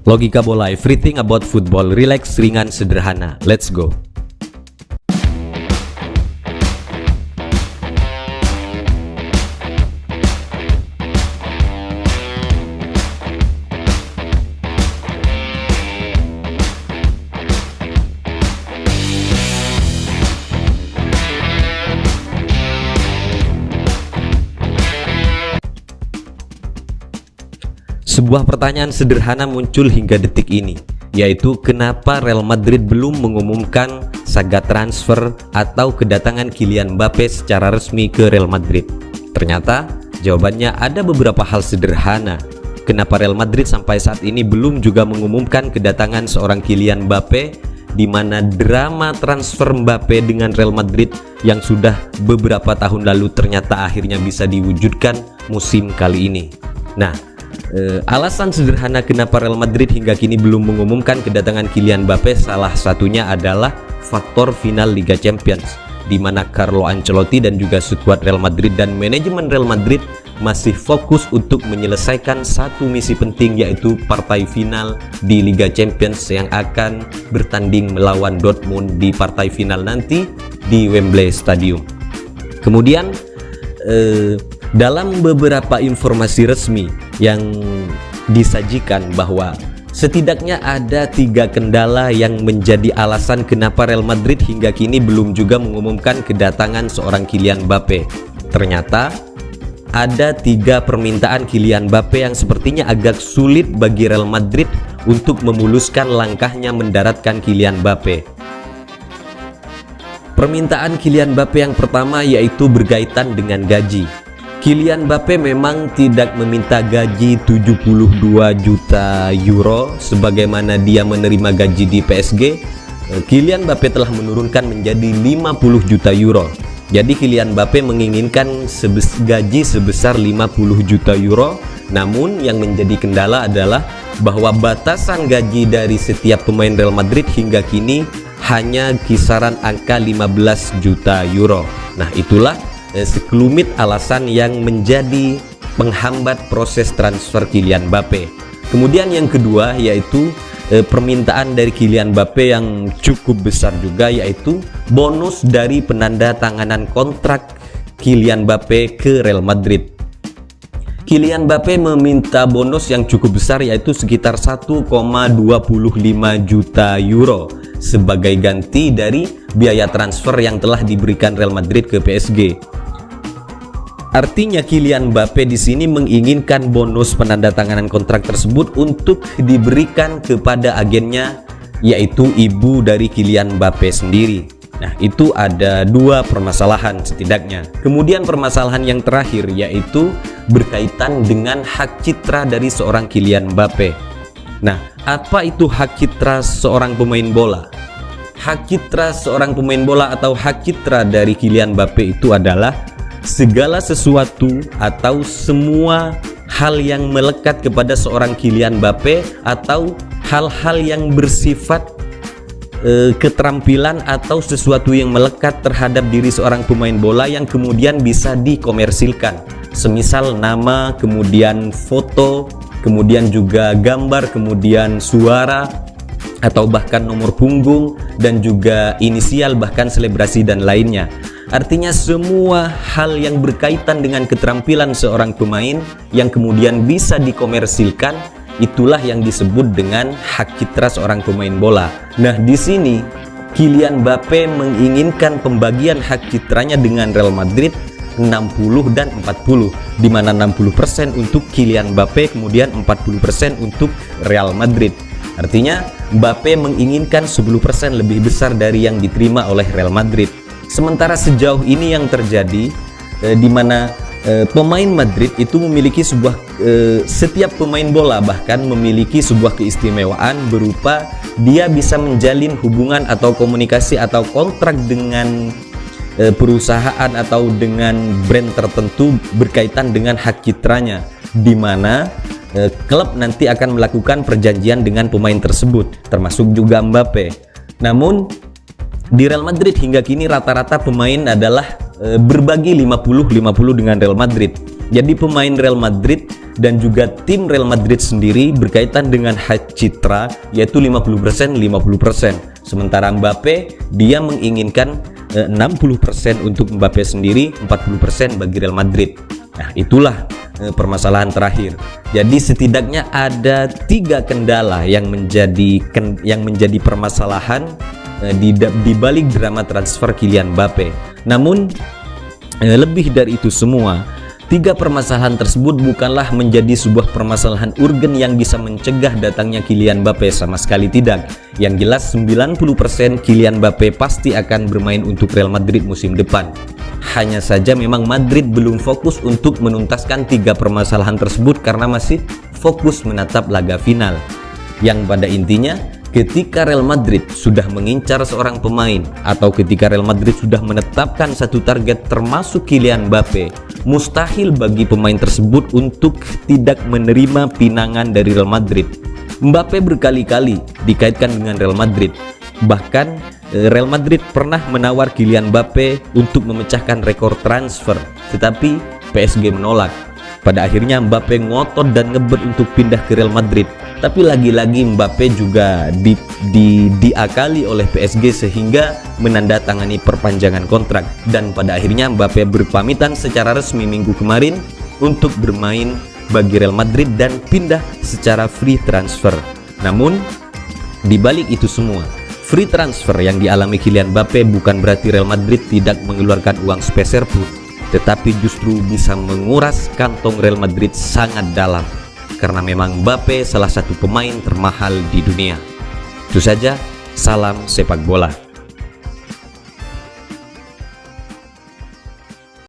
Logika bola, everything about football, relax, ringan, sederhana. Let's go. Sebuah pertanyaan sederhana muncul hingga detik ini, yaitu kenapa Real Madrid belum mengumumkan saga transfer atau kedatangan Kylian Mbappe secara resmi ke Real Madrid. Ternyata jawabannya ada beberapa hal sederhana. Kenapa Real Madrid sampai saat ini belum juga mengumumkan kedatangan seorang Kylian Mbappe, di mana drama transfer Mbappe dengan Real Madrid yang sudah beberapa tahun lalu ternyata akhirnya bisa diwujudkan musim kali ini. Nah, alasan sederhana kenapa Real Madrid hingga kini belum mengumumkan kedatangan Kylian Mbappe salah satunya adalah faktor final Liga Champions, di mana Carlo Ancelotti dan juga skuad Real Madrid dan manajemen Real Madrid masih fokus untuk menyelesaikan satu misi penting, yaitu partai final di Liga Champions yang akan bertanding melawan Dortmund di partai final nanti di Wembley Stadium. Kemudian dalam beberapa informasi resmi yang disajikan bahwa setidaknya ada 3 kendala yang menjadi alasan kenapa Real Madrid hingga kini belum juga mengumumkan kedatangan seorang Kylian Mbappe. Ternyata ada 3 permintaan Kylian Mbappe yang sepertinya agak sulit bagi Real Madrid untuk memuluskan langkahnya mendaratkan Kylian Mbappe. Permintaan Kylian Mbappe yang pertama yaitu berkaitan dengan gaji. Kylian Mbappe memang tidak meminta gaji 72 juta euro sebagaimana dia menerima gaji di PSG. Kylian Mbappe telah menurunkan menjadi 50 juta euro. Jadi Kylian Mbappe menginginkan gaji sebesar 50 juta euro. Namun yang menjadi kendala adalah bahwa batasan gaji dari setiap pemain Real Madrid hingga kini hanya kisaran angka 15 juta euro. Nah, itulah sekelumit alasan yang menjadi penghambat proses transfer Kylian Mbappe. Kemudian yang kedua yaitu permintaan dari Kylian Mbappe yang cukup besar juga, yaitu bonus dari penandatanganan kontrak Kylian Mbappe ke Real Madrid. Kylian Mbappe meminta bonus yang cukup besar yaitu sekitar 1,25 juta euro sebagai ganti dari biaya transfer yang telah diberikan Real Madrid ke PSG. Artinya Kylian Mbappe di sini menginginkan bonus penandatanganan kontrak tersebut untuk diberikan kepada agennya, yaitu ibu dari Kylian Mbappe sendiri. Nah, itu ada 2 permasalahan setidaknya. Kemudian permasalahan yang terakhir yaitu berkaitan dengan hak citra dari seorang Kylian Mbappe. Nah, apa itu hak citra seorang pemain bola? Hak citra seorang pemain bola atau hak citra dari Kylian Mbappe itu adalah segala sesuatu atau semua hal yang melekat kepada seorang Kylian Mbappe atau hal-hal yang bersifat keterampilan atau sesuatu yang melekat terhadap diri seorang pemain bola yang kemudian bisa dikomersilkan. Semisal nama, kemudian foto, kemudian juga gambar, kemudian suara, atau bahkan nomor punggung, dan juga inisial, bahkan selebrasi dan lainnya. Artinya semua hal yang berkaitan dengan keterampilan seorang pemain yang kemudian bisa dikomersilkan, itulah yang disebut dengan hak citra seorang pemain bola. Nah, di sini Kylian Mbappe menginginkan pembagian hak citranya dengan Real Madrid 60 dan 40, di mana 60% untuk Kylian Mbappe, kemudian 40% untuk Real Madrid. Artinya Mbappe menginginkan 10% lebih besar dari yang diterima oleh Real Madrid. Sementara sejauh ini yang terjadi di mana pemain Madrid itu memiliki setiap pemain bola bahkan memiliki sebuah keistimewaan berupa dia bisa menjalin hubungan atau komunikasi atau kontrak dengan perusahaan atau dengan brand tertentu berkaitan dengan hak citranya, di mana klub nanti akan melakukan perjanjian dengan pemain tersebut, termasuk juga Mbappe. Namun di Real Madrid hingga kini rata-rata pemain adalah berbagi 50-50 dengan Real Madrid. Jadi pemain Real Madrid dan juga tim Real Madrid sendiri berkaitan dengan hak citra yaitu 50% 50%. Sementara Mbappe dia menginginkan 60% untuk Mbappe sendiri, 40% bagi Real Madrid. Nah, itulah permasalahan terakhir. Jadi setidaknya ada 3 kendala yang menjadi permasalahan di balik drama transfer Kylian Mbappe. Namun lebih dari itu semua, 3 permasalahan tersebut bukanlah menjadi sebuah permasalahan urgen yang bisa mencegah datangnya Kylian Mbappe, sama sekali tidak. Yang jelas 90% Kylian Mbappe pasti akan bermain untuk Real Madrid musim depan. Hanya saja memang Madrid belum fokus untuk menuntaskan 3 permasalahan tersebut karena masih fokus menatap laga final. Yang pada intinya, ketika Real Madrid sudah mengincar seorang pemain atau ketika Real Madrid sudah menetapkan satu target termasuk Kylian Mbappe, mustahil bagi pemain tersebut untuk tidak menerima pinangan dari Real Madrid. Mbappe berkali-kali dikaitkan dengan Real Madrid. Bahkan Real Madrid pernah menawar Kylian Mbappe untuk memecahkan rekor transfer, tetapi PSG menolak. Pada akhirnya Mbappe ngotot dan ngebet untuk pindah ke Real Madrid. Tapi lagi-lagi Mbappe juga diakali oleh PSG sehingga menandatangani perpanjangan kontrak. Dan pada akhirnya Mbappe berpamitan secara resmi minggu kemarin untuk bermain bagi Real Madrid dan pindah secara free transfer. Namun di balik itu semua, free transfer yang dialami Kylian Mbappe bukan berarti Real Madrid tidak mengeluarkan uang sepeser pun, tetapi justru bisa menguras kantong Real Madrid sangat dalam, karena memang Mbappe salah satu pemain termahal di dunia. Itu saja, salam sepak bola.